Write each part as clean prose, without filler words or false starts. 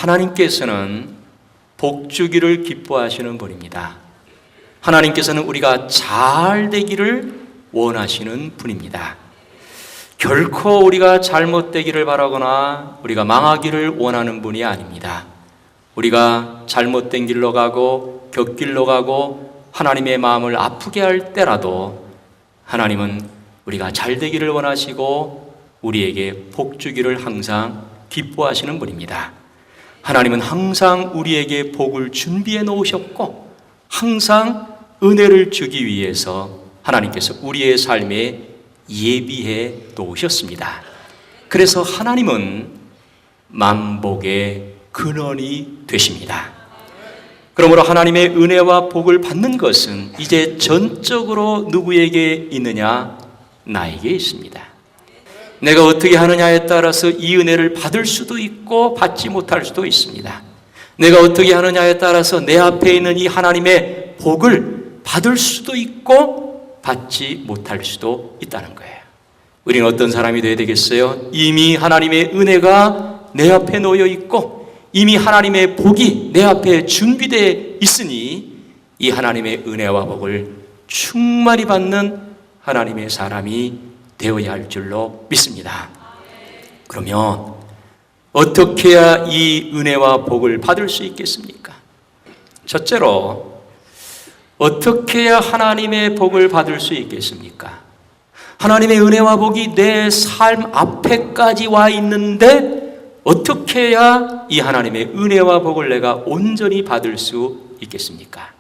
하나님께서는 복 주기를 기뻐하시는 분입니다. 하나님께서는 우리가 잘 되기를 원하시는 분입니다. 결코 우리가 잘못되기를 바라거나 우리가 망하기를 원하는 분이 아닙니다. 우리가 잘못된 길로 가고 곁길로 가고 하나님의 마음을 아프게 할 때라도 하나님은 우리가 잘 되기를 원하시고 우리에게 복 주기를 항상 기뻐하시는 분입니다. 하나님은 항상 우리에게 복을 준비해 놓으셨고 항상 은혜를 주기 위해서 하나님께서 우리의 삶에 예비해 놓으셨습니다. 그래서 하나님은 만복의 근원이 되십니다. 그러므로 하나님의 은혜와 복을 받는 것은 이제 전적으로 누구에게 있느냐? 나에게 있습니다. 내가 어떻게 하느냐에 따라서 이 은혜를 받을 수도 있고 받지 못할 수도 있습니다. 내가 어떻게 하느냐에 따라서 내 앞에 있는 이 하나님의 복을 받을 수도 있고 받지 못할 수도 있다는 거예요. 우리는 어떤 사람이 되어야 되겠어요? 이미 하나님의 은혜가 내 앞에 놓여 있고 이미 하나님의 복이 내 앞에 준비되어 있으니 이 하나님의 은혜와 복을 충만히 받는 하나님의 사람이 되어야 할 줄로 믿습니다. 그러면 어떻게 해야 이 은혜와 복을 받을 수 있겠습니까? 첫째로 어떻게 해야 하나님의 복을 받을 수 있겠습니까? 하나님의 은혜와 복이 내 삶 앞에까지 와 있는데 어떻게 해야 이 하나님의 은혜와 복을 내가 온전히 받을 수 있겠습니까?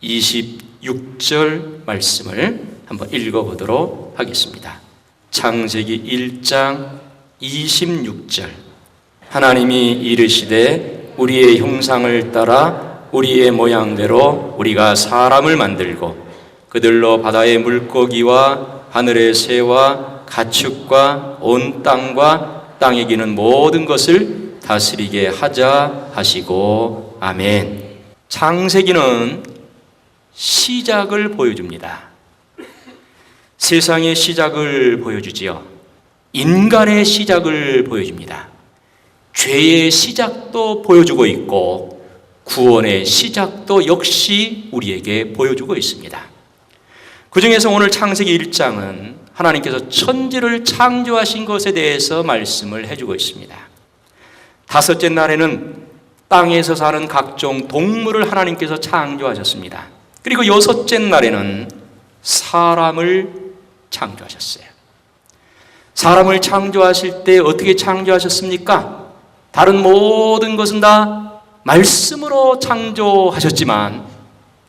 26절 말씀을 한번 읽어보도록 하겠습니다. 창세기 1장 26절. 하나님이 이르시되 우리의 형상을 따라 우리의 모양대로 우리가 사람을 만들고 그들로 바다의 물고기와 하늘의 새와 가축과 온 땅과 땅에 기는 모든 것을 다스리게 하자 하시고 아멘. 창세기는 시작을 보여줍니다. 세상의 시작을 보여주지요. 인간의 시작을 보여줍니다. 죄의 시작도 보여주고 있고 구원의 시작도 역시 우리에게 보여주고 있습니다. 그 중에서 오늘 창세기 1장은 하나님께서 천지를 창조하신 것에 대해서 말씀을 해주고 있습니다. 다섯째 날에는 땅에서 사는 각종 동물을 하나님께서 창조하셨습니다. 그리고 여섯째 날에는 사람을 창조하셨어요. 사람을 창조하실 때 어떻게 창조하셨습니까? 다른 모든 것은 다 말씀으로 창조하셨지만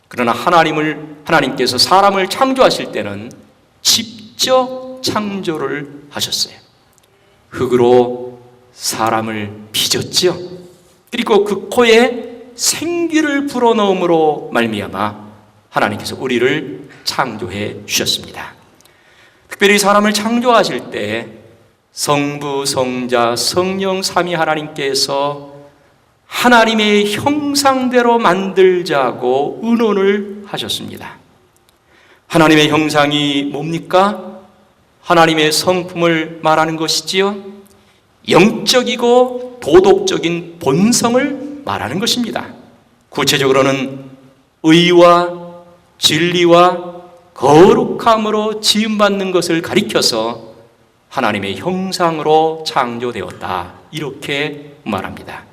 그러나 하나님께서 사람을 창조하실 때는 직접 창조를 하셨어요. 흙으로 사람을 빚었지요. 그리고 그 코에 생기를 불어넣음으로 말미암아 하나님께서 우리를 창조해 주셨습니다. 특별히 사람을 창조하실 때 성부, 성자, 성령 삼위 하나님께서 하나님의 형상대로 만들자고 의논을 하셨습니다. 하나님의 형상이 뭡니까? 하나님의 성품을 말하는 것이지요. 영적이고 도덕적인 본성을 말하는 것입니다. 구체적으로는 의와 진리와 거룩함으로 지음받는 것을 가리켜서 하나님의 형상으로 창조되었다, 이렇게 말합니다.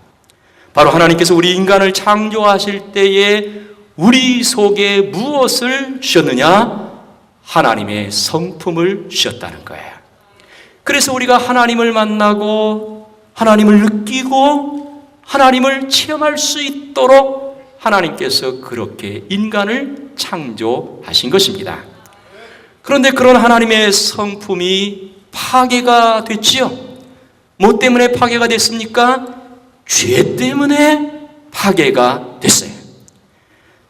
바로 하나님께서 우리 인간을 창조하실 때에 우리 속에 무엇을 주셨느냐? 하나님의 성품을 주셨다는 거예요. 그래서 우리가 하나님을 만나고 하나님을 느끼고 하나님을 체험할 수 있도록 하나님께서 그렇게 인간을 창조하신 것입니다. 그런데 그런 하나님의 성품이 파괴가 됐지요. 뭐 때문에 파괴가 됐습니까? 죄 때문에 파괴가 됐어요.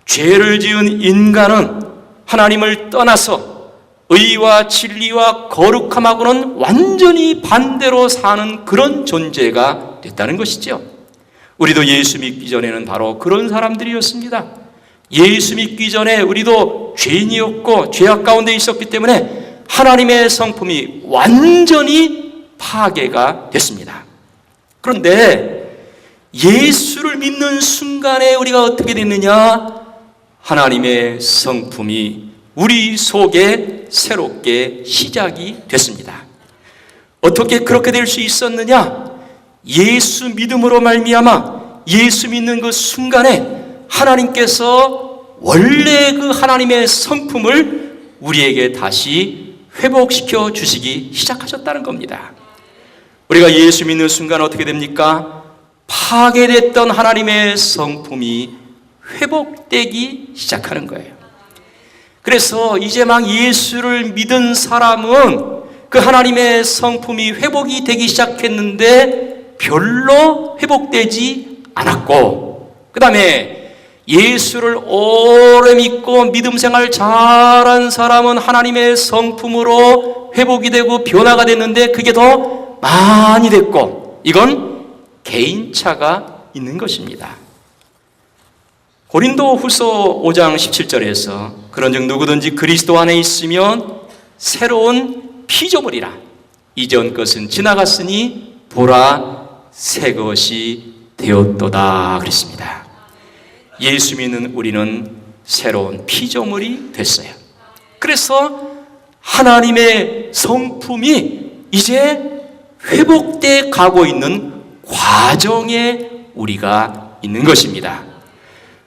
죄를 지은 인간은 하나님을 떠나서 의와 진리와 거룩함하고는 완전히 반대로 사는 그런 존재가 됐다는 것이죠. 우리도 예수 믿기 전에는 바로 그런 사람들이었습니다. 예수 믿기 전에 우리도 죄인이었고 죄악 가운데 있었기 때문에 하나님의 성품이 완전히 파괴가 됐습니다. 그런데 예수를 믿는 순간에 우리가 어떻게 됐느냐? 하나님의 성품이 우리 속에 새롭게 시작이 됐습니다. 어떻게 그렇게 될 수 있었느냐? 예수 믿음으로 말미암아 예수 믿는 그 순간에 하나님께서 원래 그 하나님의 성품을 우리에게 다시 회복시켜 주시기 시작하셨다는 겁니다. 우리가 예수 믿는 순간 어떻게 됩니까? 파괴됐던 하나님의 성품이 회복되기 시작하는 거예요. 그래서 이제 막 예수를 믿은 사람은 그 하나님의 성품이 회복이 되기 시작했는데 별로 회복되지 않았고, 그 다음에 예수를 오래 믿고 믿음 생활 잘한 사람은 하나님의 성품으로 회복이 되고 변화가 됐는데 그게 더 많이 됐고, 이건 개인차가 있는 것입니다. 고린도 후서 5장 17절에서 그런즉 누구든지 그리스도 안에 있으면 새로운 피조물이라. 이전 것은 지나갔으니 보라 새 것이 되었도다 그랬습니다. 예수 믿는 우리는 새로운 피조물이 됐어요. 그래서 하나님의 성품이 이제 회복돼 가고 있는 과정에 우리가 있는 것입니다.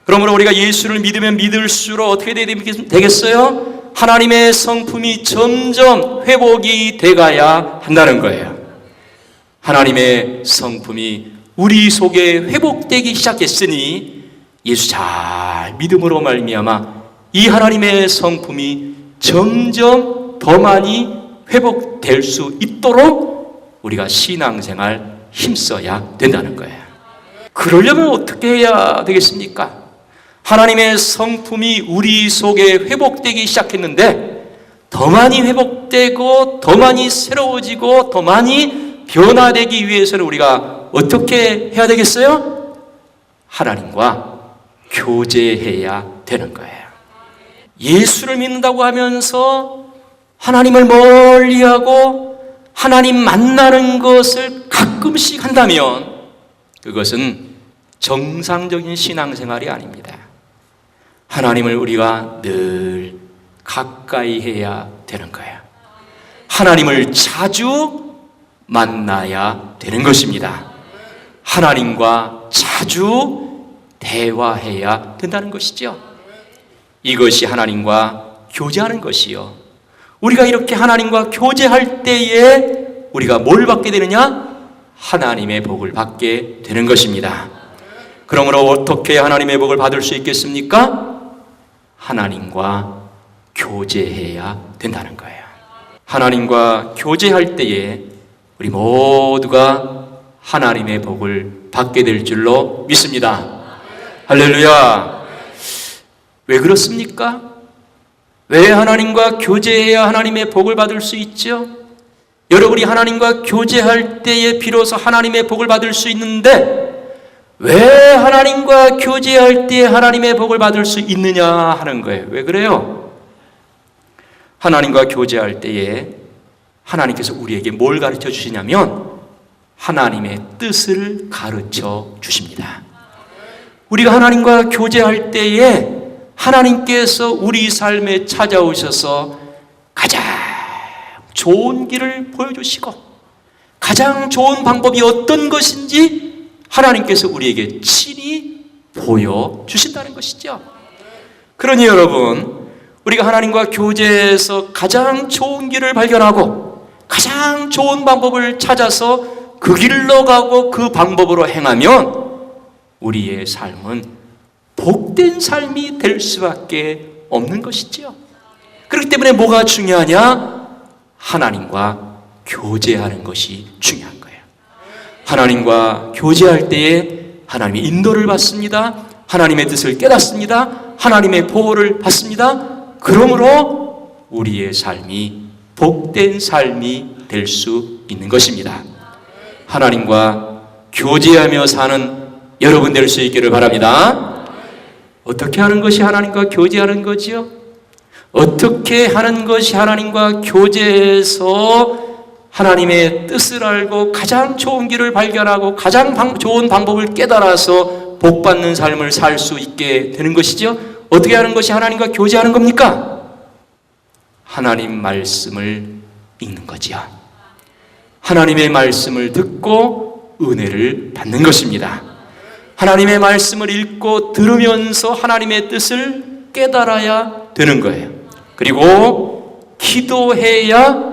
그러므로 우리가 예수를 믿으면 믿을수록 어떻게 되겠어요? 하나님의 성품이 점점 회복이 돼가야 한다는 거예요. 하나님의 성품이 우리 속에 회복되기 시작했으니 예수 잘 믿음으로 말미암아 이 하나님의 성품이 점점 더 많이 회복될 수 있도록 우리가 신앙생활 힘써야 된다는 거예요. 그러려면 어떻게 해야 되겠습니까? 하나님의 성품이 우리 속에 회복되기 시작했는데 더 많이 회복되고 더 많이 새로워지고 더 많이 변화되기 위해서는 우리가 어떻게 해야 되겠어요? 하나님과 교제해야 되는 거예요. 예수를 믿는다고 하면서 하나님을 멀리하고 하나님 만나는 것을 가끔씩 한다면 그것은 정상적인 신앙생활이 아닙니다. 하나님을 우리가 늘 가까이 해야 되는 거예요. 하나님을 자주 만나야 되는 것입니다. 하나님과 자주 대화해야 된다는 것이죠. 이것이 하나님과 교제하는 것이요. 우리가 이렇게 하나님과 교제할 때에 우리가 뭘 받게 되느냐? 하나님의 복을 받게 되는 것입니다. 그러므로 어떻게 하나님의 복을 받을 수 있겠습니까? 하나님과 교제해야 된다는 거예요. 하나님과 교제할 때에 우리 모두가 하나님의 복을 받게 될 줄로 믿습니다. 할렐루야. 왜 그렇습니까? 왜 하나님과 교제해야 하나님의 복을 받을 수 있죠? 여러분이 하나님과 교제할 때에 비로소 하나님의 복을 받을 수 있는데 왜 하나님과 교제할 때 하나님의 복을 받을 수 있느냐 하는 거예요. 왜 그래요? 하나님과 교제할 때에 하나님께서 우리에게 뭘 가르쳐 주시냐면 하나님의 뜻을 가르쳐 주십니다. 우리가 하나님과 교제할 때에 하나님께서 우리 삶에 찾아오셔서 가장 좋은 길을 보여주시고 가장 좋은 방법이 어떤 것인지 하나님께서 우리에게 친히 보여주신다는 것이죠. 그러니 여러분, 우리가 하나님과 교제해서 가장 좋은 길을 발견하고 가장 좋은 방법을 찾아서 그 길로 가고 그 방법으로 행하면 우리의 삶은 복된 삶이 될 수밖에 없는 것이죠. 그렇기 때문에 뭐가 중요하냐? 하나님과 교제하는 것이 중요한 거예요. 하나님과 교제할 때에 하나님의 인도를 받습니다. 하나님의 뜻을 깨닫습니다. 하나님의 보호를 받습니다. 그러므로 우리의 삶이 복된 삶이 될 수 있는 것입니다. 하나님과 교제하며 사는 여러분 될 수 있기를 바랍니다. 어떻게 하는 것이 하나님과 교제하는 거지요? 어떻게 하는 것이 하나님과 교제해서 하나님의 뜻을 알고 가장 좋은 길을 발견하고 가장 좋은 방법을 깨달아서 복받는 삶을 살 수 있게 되는 것이죠. 어떻게 하는 것이 하나님과 교제하는 겁니까? 하나님 말씀을 읽는 거지요. 하나님의 말씀을 듣고 은혜를 받는 것입니다. 하나님의 말씀을 읽고 들으면서 하나님의 뜻을 깨달아야 되는 거예요. 그리고 기도해야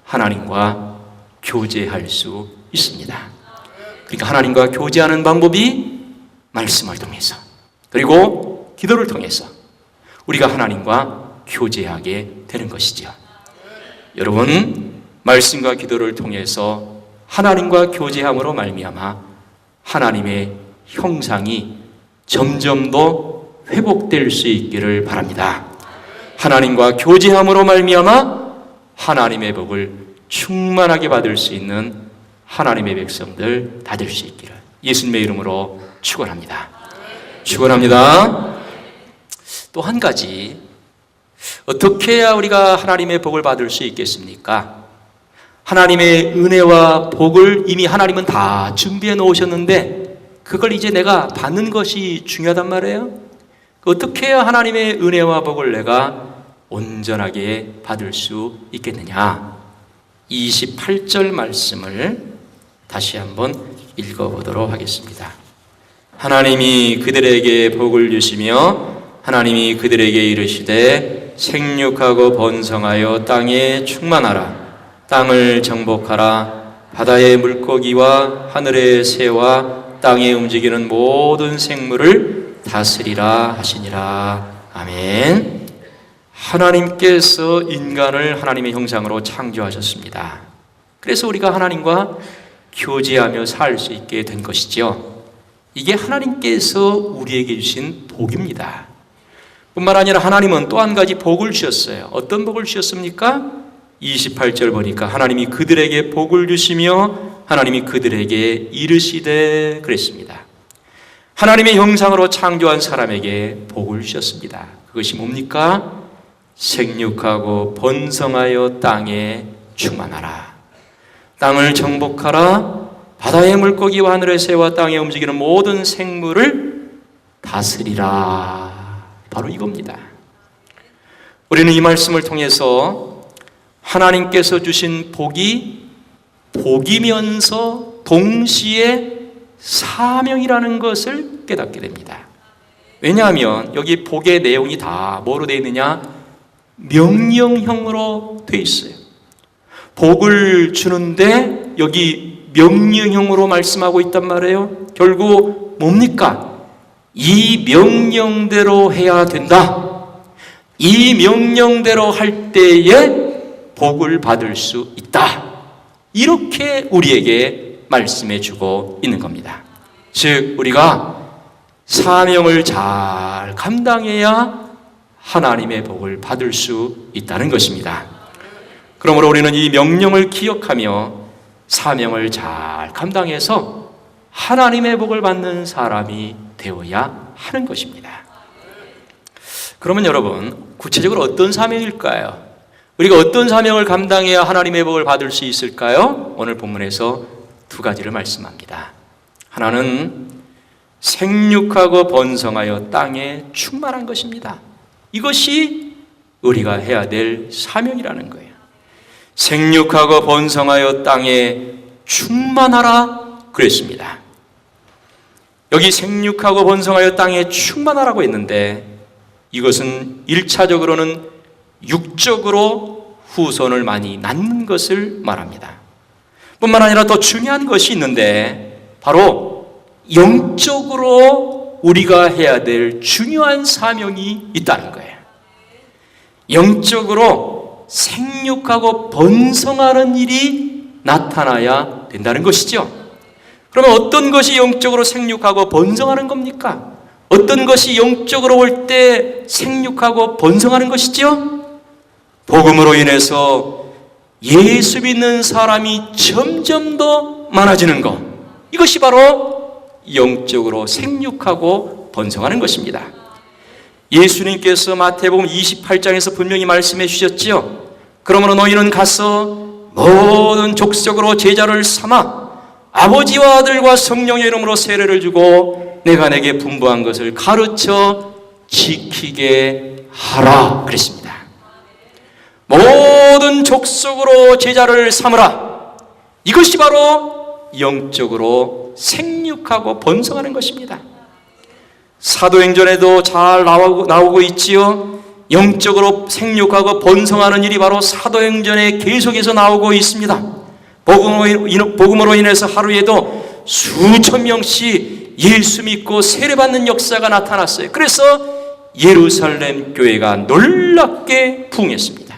하나님과 교제할 수 있습니다. 그러니까 하나님과 교제하는 방법이 말씀을 통해서 그리고 기도를 통해서 우리가 하나님과 교제하게 되는 것이죠. 여러분, 말씀과 기도를 통해서 하나님과 교제함으로 말미암아 하나님의 형상이 점점 더 회복될 수 있기를 바랍니다. 하나님과 교제함으로 말미암아 하나님의 복을 충만하게 받을 수 있는 하나님의 백성들 다 될 수 있기를 예수님의 이름으로 축원합니다. 축원합니다. 또 한 가지, 어떻게 해야 우리가 하나님의 복을 받을 수 있겠습니까? 하나님의 은혜와 복을 이미 하나님은 다 준비해 놓으셨는데 그걸 이제 내가 받는 것이 중요하단 말이에요. 어떻게 해야 하나님의 은혜와 복을 내가 온전하게 받을 수 있겠느냐? 28절 말씀을 다시 한번 읽어보도록 하겠습니다. 하나님이 그들에게 복을 주시며 하나님이 그들에게 이르시되 생육하고 번성하여 땅에 충만하라. 땅을 정복하라. 바다의 물고기와 하늘의 새와 땅에 움직이는 모든 생물을 다스리라 하시니라. 아멘. 하나님께서 인간을 하나님의 형상으로 창조하셨습니다. 그래서 우리가 하나님과 교제하며 살 수 있게 된 것이죠. 이게 하나님께서 우리에게 주신 복입니다. 뿐만 아니라 하나님은 또 한 가지 복을 주셨어요. 어떤 복을 주셨습니까? 28절 보니까 하나님이 그들에게 복을 주시며 하나님이 그들에게 이르시되 그랬습니다. 하나님의 형상으로 창조한 사람에게 복을 주셨습니다. 그것이 뭡니까? 생육하고 번성하여 땅에 충만하라. 땅을 정복하라. 바다의 물고기와 하늘의 새와 땅에 움직이는 모든 생물을 다스리라. 바로 이겁니다. 우리는 이 말씀을 통해서 하나님께서 주신 복이 복이면서 동시에 사명이라는 것을 깨닫게 됩니다. 왜냐하면 여기 복의 내용이 다 뭐로 되어 있느냐? 명령형으로 되어 있어요. 복을 주는데 여기 명령형으로 말씀하고 있단 말이에요. 결국 뭡니까? 이 명령대로 해야 된다. 이 명령대로 할 때에 복을 받을 수 있다. 이렇게 우리에게 말씀해 주고 있는 겁니다. 즉 우리가 사명을 잘 감당해야 하나님의 복을 받을 수 있다는 것입니다. 그러므로 우리는 이 명령을 기억하며 사명을 잘 감당해서 하나님의 복을 받는 사람이 되어야 하는 것입니다. 그러면 여러분, 구체적으로 어떤 사명일까요? 우리가 어떤 사명을 감당해야 하나님의 복을 받을 수 있을까요? 오늘 본문에서 두 가지를 말씀합니다. 하나는 생육하고 번성하여 땅에 충만한 것입니다. 이것이 우리가 해야 될 사명이라는 거예요. 생육하고 번성하여 땅에 충만하라 그랬습니다. 여기 생육하고 번성하여 땅에 충만하라고 했는데 이것은 1차적으로는 육적으로 후손을 많이 낳는 것을 말합니다. 뿐만 아니라 더 중요한 것이 있는데 바로 영적으로 우리가 해야 될 중요한 사명이 있다는 거예요. 영적으로 생육하고 번성하는 일이 나타나야 된다는 것이죠. 그러면 어떤 것이 영적으로 생육하고 번성하는 겁니까? 어떤 것이 영적으로 올 때 생육하고 번성하는 것이죠? 복음으로 인해서 예수 믿는 사람이 점점 더 많아지는 것, 이것이 바로 영적으로 생육하고 번성하는 것입니다. 예수님께서 마태복음 28장에서 분명히 말씀해 주셨지요. 그러므로 너희는 가서 모든 족속으로 제자를 삼아 아버지와 아들과 성령의 이름으로 세례를 주고 내가 내게 분부한 것을 가르쳐 지키게 하라 그랬습니다. 모든 족속으로 제자를 삼으라. 이것이 바로 영적으로 생육하고 번성하는 것입니다. 사도행전에도 잘 나오고 있지요. 영적으로 생육하고 번성하는 일이 바로 사도행전에 계속해서 나오고 있습니다. 복음으로 인해서 하루에도 수천 명씩 예수 믿고 세례받는 역사가 나타났어요. 그래서 예루살렘 교회가 놀랍게 부흥했습니다.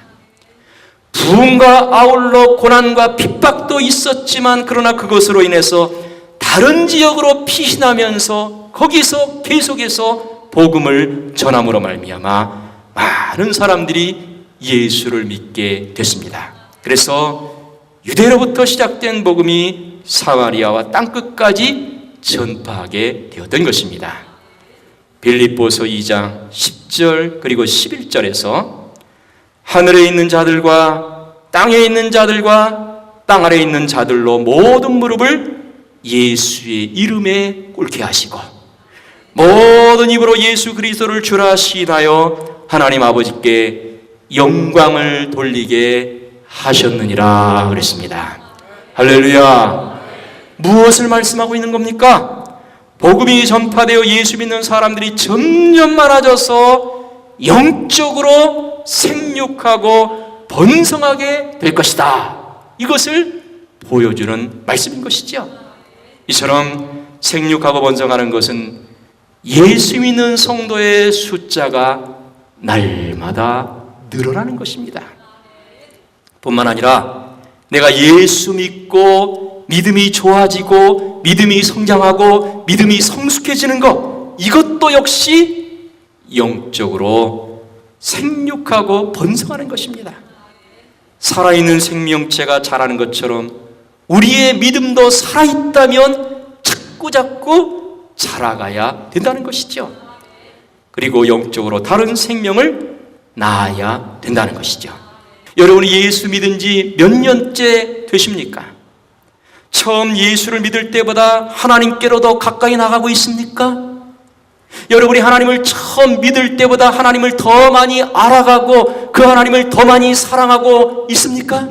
부흥과 아울러 고난과 핍박도 있었지만 그러나 그것으로 인해서 다른 지역으로 피신하면서 거기서 계속해서 복음을 전함으로 말미암아 많은 사람들이 예수를 믿게 됐습니다. 그래서 유대로부터 시작된 복음이 사마리아와 땅끝까지 전파하게 되었던 것입니다. 빌립보서 2장 10절 그리고 11절에서 하늘에 있는 자들과 땅에 있는 자들과 땅 아래에 있는 자들로 모든 무릎을 예수의 이름에 꿇게 하시고 모든 입으로 예수 그리스도를 주라 시인하여 하나님 아버지께 영광을 돌리게 하셨느니라 그랬습니다. 할렐루야. 무엇을 말씀하고 있는 겁니까? 복음이 전파되어 예수 믿는 사람들이 점점 많아져서 영적으로 생육하고 번성하게 될 것이다. 이것을 보여주는 말씀인 것이죠. 이처럼 생육하고 번성하는 것은 예수 믿는 성도의 숫자가 날마다 늘어나는 것입니다. 뿐만 아니라 내가 예수 믿고 믿음이 좋아지고 믿음이 성장하고 믿음이 성숙해지는 것, 이것도 역시 영적으로 생육하고 번성하는 것입니다. 살아있는 생명체가 자라는 것처럼 우리의 믿음도 살아있다면 자꾸자꾸 자라가야 된다는 것이죠. 그리고 영적으로 다른 생명을 낳아야 된다는 것이죠. 여러분이 예수 믿은 지 몇 년째 되십니까? 처음 예수를 믿을 때보다 하나님께로 더 가까이 나가고 있습니까? 여러분이 하나님을 처음 믿을 때보다 하나님을 더 많이 알아가고 그 하나님을 더 많이 사랑하고 있습니까?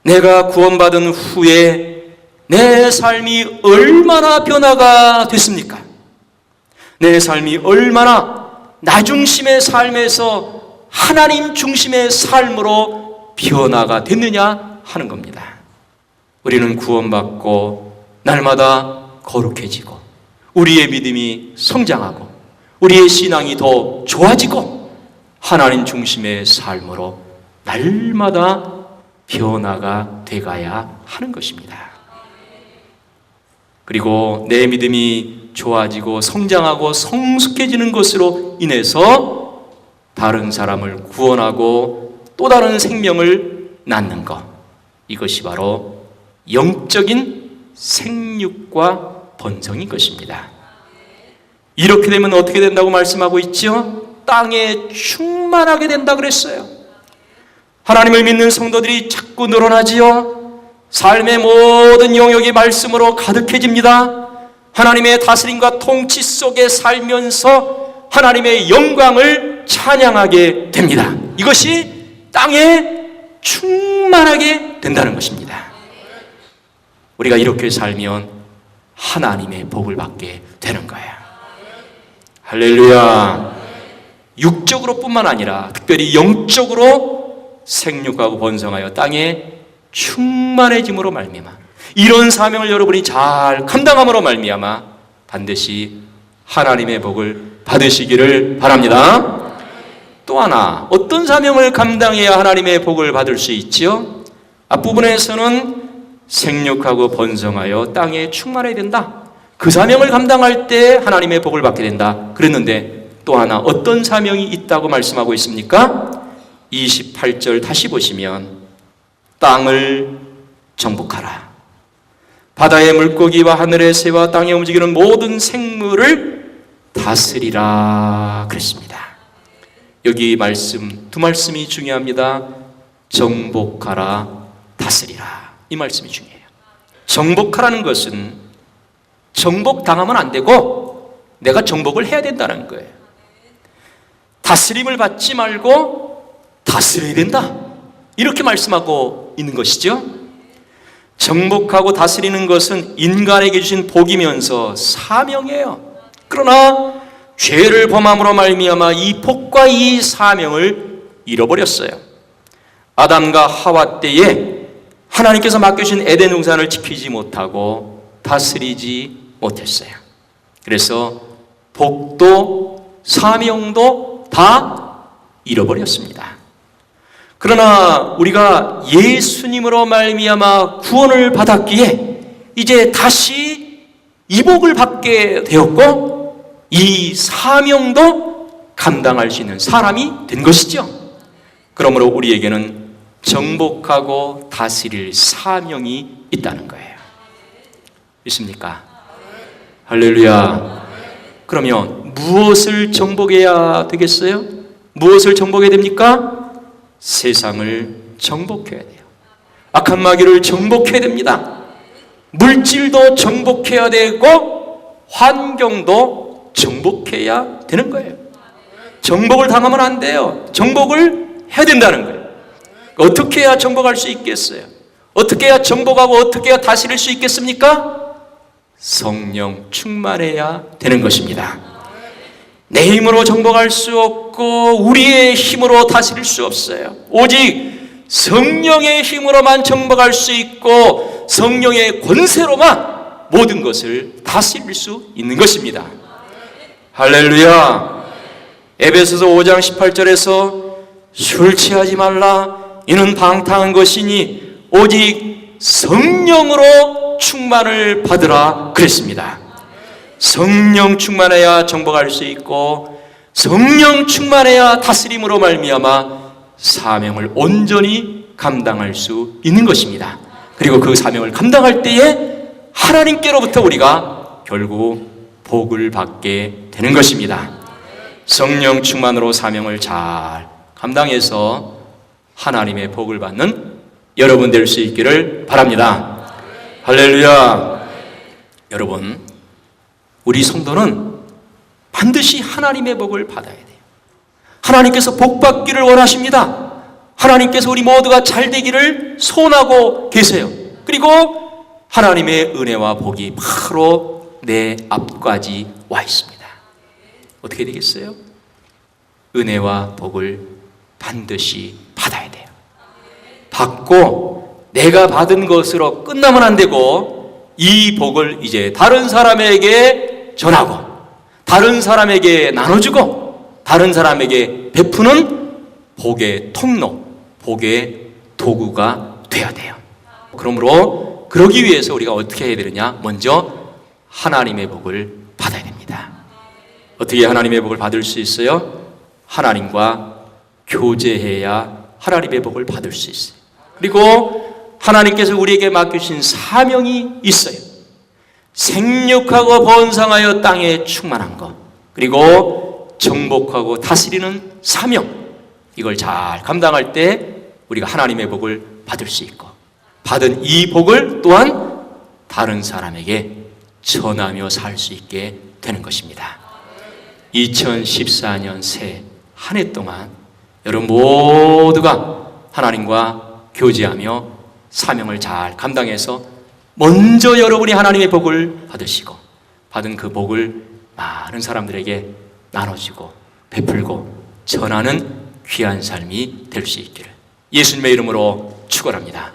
내가 구원받은 후에 내 삶이 얼마나 변화가 됐습니까? 내 삶이 얼마나 나 중심의 삶에서 하나님 중심의 삶으로 변화가 됐느냐 하는 겁니다. 우리는 구원받고 날마다 거룩해지고 우리의 믿음이 성장하고 우리의 신앙이 더 좋아지고 하나님 중심의 삶으로 날마다 변화가 돼가야 하는 것입니다. 그리고 내 믿음이 좋아지고 성장하고 성숙해지는 것으로 인해서 다른 사람을 구원하고 또 다른 생명을 낳는 것, 이것이 바로 영적인 생육과 번성인 것입니다. 이렇게 되면 어떻게 된다고 말씀하고 있죠? 땅에 충만하게 된다 그랬어요. 하나님을 믿는 성도들이 자꾸 늘어나지요. 삶의 모든 영역이 말씀으로 가득해집니다. 하나님의 다스림과 통치 속에 살면서 하나님의 영광을 찬양하게 됩니다. 이것이 땅에 충만하게 된다는 것입니다. 우리가 이렇게 살면 하나님의 복을 받게 되는 거예요. 할렐루야. 육적으로 뿐만 아니라 특별히 영적으로 생육하고 번성하여 땅에 충만해짐으로 말미암아 이런 사명을 여러분이 잘 감당함으로 말미암아 반드시 하나님의 복을 받으시기를 바랍니다. 또 하나, 어떤 사명을 감당해야 하나님의 복을 받을 수 있지요? 앞부분에서는 생육하고 번성하여 땅에 충만해야 된다. 그 사명을 감당할 때 하나님의 복을 받게 된다 그랬는데 또 하나 어떤 사명이 있다고 말씀하고 있습니까? 28절 다시 보시면 땅을 정복하라. 바다의 물고기와 하늘의 새와 땅에 움직이는 모든 생물을 다스리라 그랬습니다. 여기 말씀, 두 말씀이 중요합니다. 정복하라, 다스리라. 이 말씀이 중요해요. 정복하라는 것은 정복당하면 안 되고 내가 정복을 해야 된다는 거예요. 다스림을 받지 말고 다스려야 된다, 이렇게 말씀하고 있는 것이죠. 정복하고 다스리는 것은 인간에게 주신 복이면서 사명이에요. 그러나 죄를 범함으로 말미암아 이 복과 이 사명을 잃어버렸어요. 아담과 하와 때에 하나님께서 맡겨주신 에덴 동산을 지키지 못하고 다스리지 못했어요. 그래서 복도 사명도 다 잃어버렸습니다. 그러나 우리가 예수님으로 말미암아 구원을 받았기에 이제 다시 이 복을 받게 되었고 이 사명도 감당할 수 있는 사람이 된 것이죠. 그러므로 우리에게는 정복하고 다스릴 사명이 있다는 거예요. 있습니까? 할렐루야. 그러면 무엇을 정복해야 되겠어요? 무엇을 정복해야 됩니까? 세상을 정복해야 돼요. 악한 마귀를 정복해야 됩니다. 물질도 정복해야 되고 환경도 정복해야 되는 거예요. 정복을 당하면 안 돼요. 정복을 해야 된다는 거예요. 어떻게 해야 정복할 수 있겠어요? 어떻게 해야 정복하고 어떻게 해야 다스릴 수 있겠습니까? 성령 충만해야 되는 것입니다. 내 힘으로 정복할 수 없고 우리의 힘으로 다스릴 수 없어요. 오직 성령의 힘으로만 정복할 수 있고 성령의 권세로만 모든 것을 다스릴 수 있는 것입니다. 할렐루야. 에베소서 5장 18절에서 술 취하지 말라, 이는 방탕한 것이니 오직 성령으로 충만을 받으라 그랬습니다. 성령 충만해야 정복할 수 있고 성령 충만해야 다스림으로 말미암아 사명을 온전히 감당할 수 있는 것입니다. 그리고 그 사명을 감당할 때에 하나님께로부터 우리가 결국 복을 받게 되는 것입니다. 성령 충만으로 사명을 잘 감당해서 하나님의 복을 받는 여러분 될 수 있기를 바랍니다. 할렐루야. 여러분, 우리 성도는 반드시 하나님의 복을 받아야 돼요. 하나님께서 복 받기를 원하십니다. 하나님께서 우리 모두가 잘 되기를 소원하고 계세요. 그리고 하나님의 은혜와 복이 바로 내 앞까지 와 있습니다. 어떻게 되겠어요? 은혜와 복을 반드시 받아야 돼요. 받고 내가 받은 것으로 끝나면 안 되고 이 복을 이제 다른 사람에게 전하고 다른 사람에게 나눠주고 다른 사람에게 베푸는 복의 통로, 복의 도구가 돼야 돼요. 그러므로 그러기 위해서 우리가 어떻게 해야 되느냐? 먼저 하나님의 복을 받아야 됩니다. 어떻게 하나님의 복을 받을 수 있어요? 하나님과 교제해야 하나님의 복을 받을 수 있어요. 그리고 하나님께서 우리에게 맡기신 사명이 있어요. 생육하고 번성하여 땅에 충만한 것, 그리고 정복하고 다스리는 사명, 이걸 잘 감당할 때 우리가 하나님의 복을 받을 수 있고 받은 이 복을 또한 다른 사람에게 전하며 살 수 있게 되는 것입니다. 2014년 새 한 해 동안 여러분 모두가 하나님과 교제하며 사명을 잘 감당해서 먼저 여러분이 하나님의 복을 받으시고 받은 그 복을 많은 사람들에게 나눠주고 베풀고 전하는 귀한 삶이 될 수 있기를 예수님의 이름으로 축원합니다.